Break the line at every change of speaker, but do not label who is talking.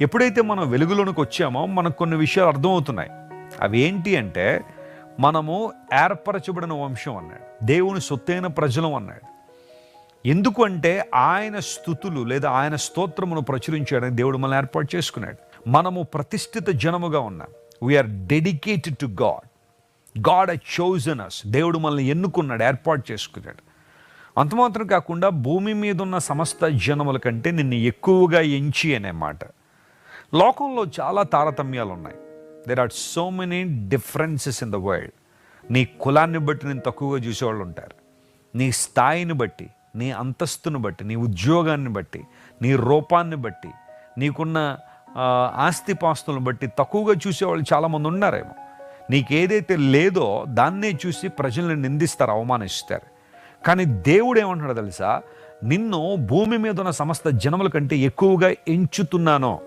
ఎప్పుడైతే మనం వెలుగులోనికి వచ్చామో మనకు కొన్ని విషయాలు అర్థమవుతున్నాయి. అవి ఏంటి అంటే, మనము ఏర్పరచబడిన వంశం అన్నాడు, దేవుని సొత్తైన ప్రజలం అన్నాడు. ఎందుకు అంటే ఆయన స్తుతులు లేదా ఆయన స్తోత్రమును ప్రచురించడానికి దేవుడు మనల్ని ఏర్పాటు చేసుకున్నాడు. మనము ప్రతిష్ఠిత జనముగా ఉన్నాం. We are dedicated to God. God has chosen us. దేవుడు మనల్ని ఎన్నుకున్నాడు, ఏర్పాటు చేసుకున్నాడు. అంత మాత్రం కాకుండా భూమి మీద ఉన్న సమస్త జనముల కంటే నిన్ను ఎక్కువగా ఎంచి అనే మాట. లోకంలో చాలా తారతమ్యాలు ఉన్నాయి. There are so many differences in the world. నీ కులాన్ని బట్టి నేను తక్కువగా చూసేవాళ్ళు ఉంటారు. నీ స్థాయిని బట్టి, నీ అంతస్తును బట్టి, నీ ఉద్యోగాన్ని బట్టి, నీ రూపాన్ని బట్టి, నీకున్న ఆస్తిపాస్తులను బట్టి తక్కువగా చూసేవాళ్ళు చాలామంది ఉన్నారేమో. నీకేదైతే లేదో దాన్నే చూసి ప్రజల్ని నిందిస్తారు, అవమానిస్తారు. కానీ దేవుడు ఏమంటున్నాడో తెలుసా? నిన్ను భూమి మీద ఉన్న సమస్త జనముల కంటే ఎక్కువగా ఎంచుతున్నాను.